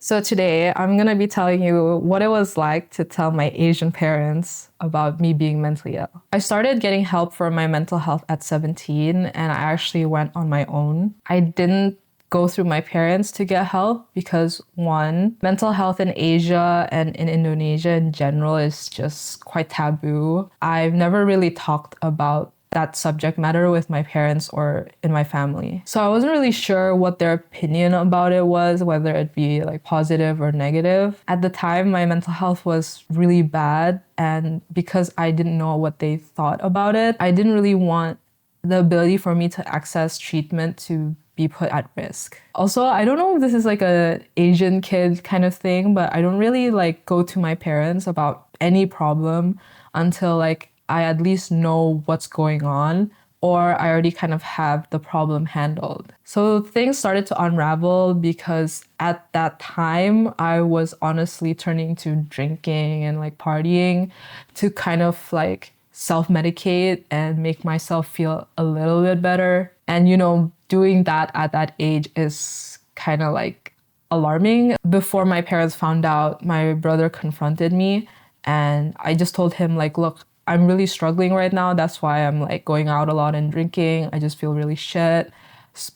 So today I'm gonna be telling you what it was like to tell my Asian parents about me being mentally ill. I started getting help for my mental health at 17 and I actually went on my own. I didn't go through my parents to get help because one, mental health in Asia and in Indonesia in general is just quite taboo. I've never really talked about that subject matter with my parents or in my family. So I wasn't really sure what their opinion about it was, whether it be like positive or negative. At the time, my mental health was really bad. And because I didn't know what they thought about it, I didn't really want the ability for me to access treatment to be put at risk. Also, I don't know if this is like a Asian kid kind of thing, but I don't really like go to my parents about any problem until like I at least know what's going on or I already kind of have the problem handled. So things started to unravel because at that time I was honestly turning to drinking and like partying to kind of like self-medicate and make myself feel a little bit better. And doing that at that age is kind of like alarming. Before my parents found out, my brother confronted me and I just told him like, look, I'm really struggling right now. That's why I'm like going out a lot and drinking. I just feel really shit.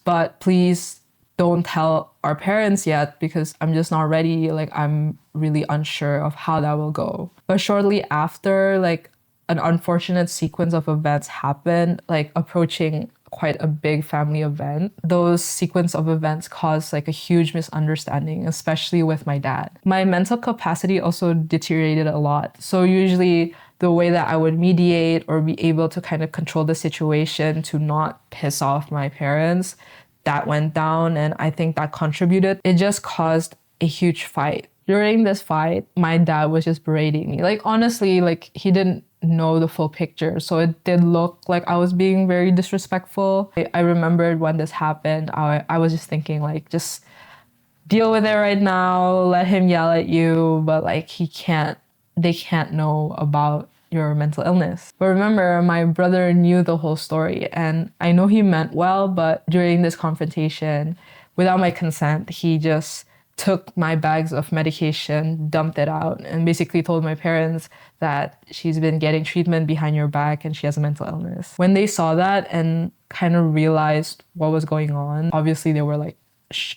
But please don't tell our parents yet because I'm just not ready. Like I'm really unsure of how that will go. But shortly after, like an unfortunate sequence of events happened, like approaching quite a big family event. Those sequence of events caused like a huge misunderstanding, especially with my dad. My mental capacity also deteriorated a lot. So usually the way that I would mediate or be able to kind of control the situation to not piss off my parents, that went down. And I think that contributed. It just caused a huge fight. During this fight, my dad was just berating me. Like honestly, like he didn't know the full picture. So it did look like I was being very disrespectful. I remembered when this happened, I was just thinking like, just deal with it right now, let him yell at you, but like they can't know about your mental illness. But remember, my brother knew the whole story and I know he meant well, but during this confrontation, without my consent, he just took my bags of medication, dumped it out, and basically told my parents that she's been getting treatment behind your back and she has a mental illness. When they saw that and kind of realized what was going on, obviously they were like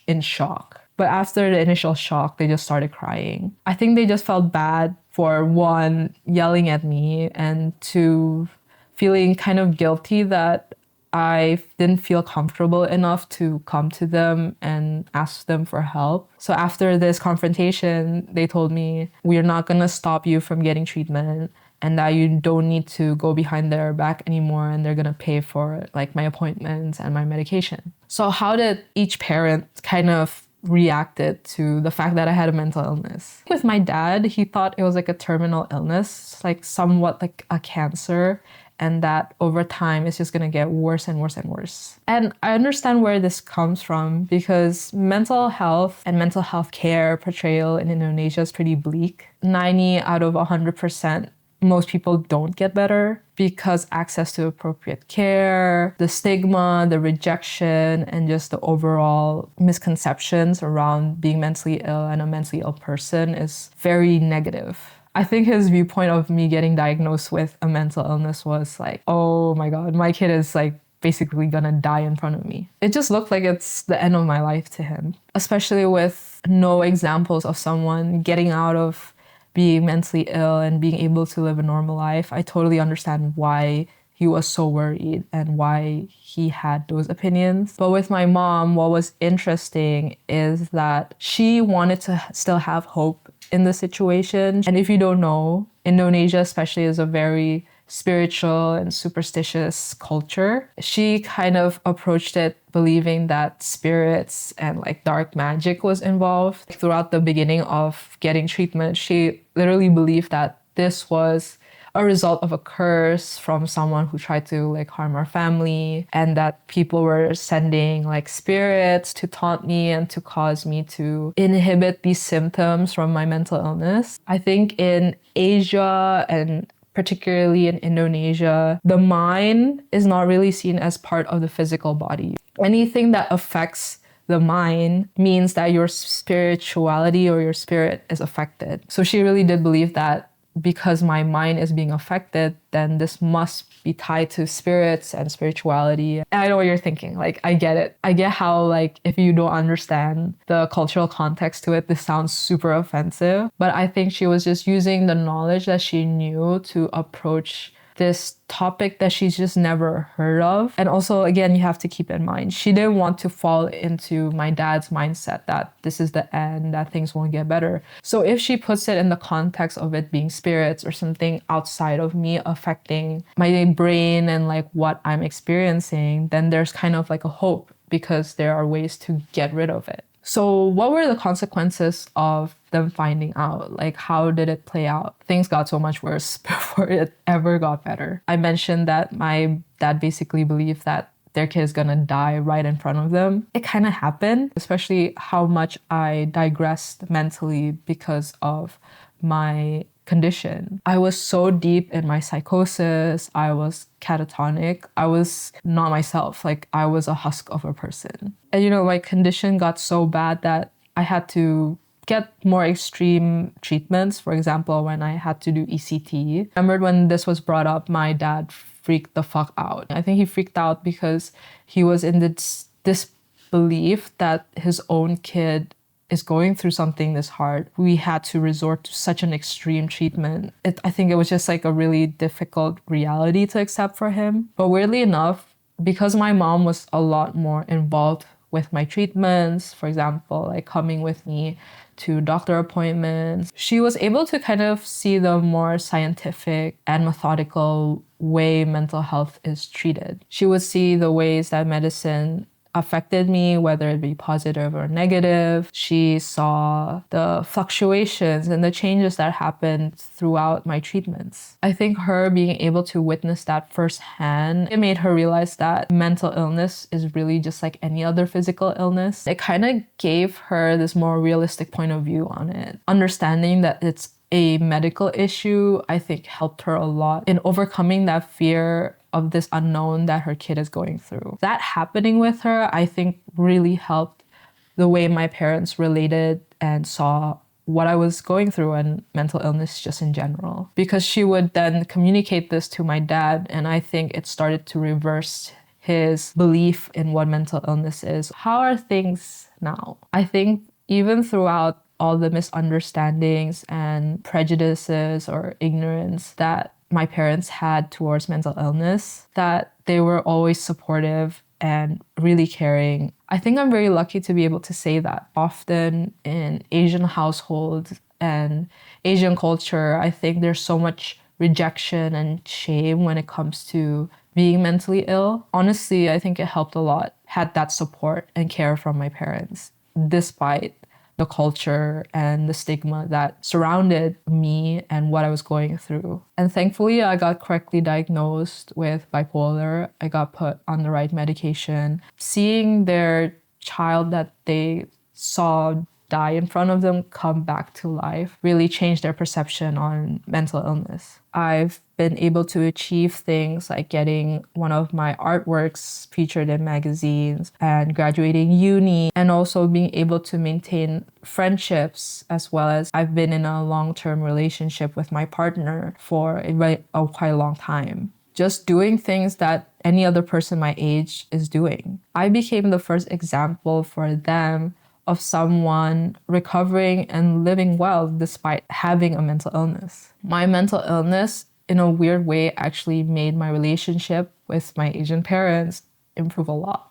in shock. But after the initial shock, they just started crying. I think they just felt bad for one, yelling at me, and two, feeling kind of guilty that I didn't feel comfortable enough to come to them and ask them for help. So after this confrontation, they told me, we're not gonna stop you from getting treatment and that you don't need to go behind their back anymore and they're gonna pay for like my appointments and my medication. So how did each parent kind of reacted to the fact that I had a mental illness? With my dad, he thought it was like a terminal illness, like somewhat like a cancer, and that over time it's just gonna get worse and worse and worse. And I understand where this comes from because mental health and mental health care portrayal in Indonesia is pretty bleak. 90 out of 100%, most people don't get better because access to appropriate care, the stigma, the rejection, and just the overall misconceptions around being mentally ill and a mentally ill person is very negative. I think his viewpoint of me getting diagnosed with a mental illness was like, oh my God, my kid is like basically gonna die in front of me. It just looked like it's the end of my life to him, especially with no examples of someone getting out of being mentally ill and being able to live a normal life. I totally understand why he was so worried and why he had those opinions. But with my mom, what was interesting is that she wanted to still have hope in the situation. And if you don't know, Indonesia especially is a very spiritual and superstitious culture. She kind of approached it believing that spirits and like dark magic was involved. Throughout the beginning of getting treatment, she literally believed that this was a result of a curse from someone who tried to like harm our family, and that people were sending like spirits to taunt me and to cause me to inhibit these symptoms from my mental illness. I think in Asia and particularly in Indonesia, the mind is not really seen as part of the physical body. Anything that affects the mind means that your spirituality or your spirit is affected. So she really did believe that because my mind is being affected, then this must be tied to spirits and spirituality. And I know what you're thinking. Like, I get it. I get how, like, if you don't understand the cultural context to it, this sounds super offensive. But I think she was just using the knowledge that she knew to approach this topic that she's just never heard of. And also, again, you have to keep in mind, she didn't want to fall into my dad's mindset that this is the end, that things won't get better. So if she puts it in the context of it being spirits or something outside of me affecting my brain and like what I'm experiencing, then there's kind of like a hope because there are ways to get rid of it. So what were the consequences of them finding out? Like, how did it play out? Things got so much worse before it ever got better. I mentioned that my dad basically believed that their kid is gonna die right in front of them. It kind of happened, especially how much I digressed mentally because of my condition. I was so deep in my psychosis. I was catatonic. I was not myself. Like, I was a husk of a person. And my condition got so bad that I had to get more extreme treatments. For example, when I had to do ECT. I remember when this was brought up, my dad freaked the fuck out. I think he freaked out because he was in this belief that his own kid is going through something this hard. We had to resort to such an extreme treatment. I think it was just like a really difficult reality to accept for him. But weirdly enough, because my mom was a lot more involved with my treatments, for example, like coming with me to doctor appointments, she was able to kind of see the more scientific and methodical way mental health is treated. She would see the ways that medicine affected me, whether it be positive or negative. She saw the fluctuations and the changes that happened throughout my treatments. I think her being able to witness that firsthand, it made her realize that mental illness is really just like any other physical illness. It kind of gave her this more realistic point of view on it. Understanding that it's a medical issue, I think helped her a lot in overcoming that fear of this unknown that her kid is going through. That happening with her, I think really helped the way my parents related and saw what I was going through and mental illness just in general. Because she would then communicate this to my dad, and I think it started to reverse his belief in what mental illness is. How are things now? I think even throughout all the misunderstandings and prejudices or ignorance that my parents had towards mental illness, that they were always supportive and really caring. I think I'm very lucky to be able to say that. Often in Asian households and Asian culture, I think there's so much rejection and shame when it comes to being mentally ill. Honestly, I think it helped a lot, had that support and care from my parents, despite the culture and the stigma that surrounded me and what I was going through. And thankfully, I got correctly diagnosed with bipolar. I got put on the right medication. Seeing their child that they saw die in front of them come back to life really changed their perception on mental illness. I've been able to achieve things like getting one of my artworks featured in magazines and graduating uni, and also being able to maintain friendships, as well as I've been in a long-term relationship with my partner for a quite long time. Just doing things that any other person my age is doing. I became the first example for them of someone recovering and living well despite having a mental illness. My mental illness, in a weird way, actually made my relationship with my Asian parents improve a lot.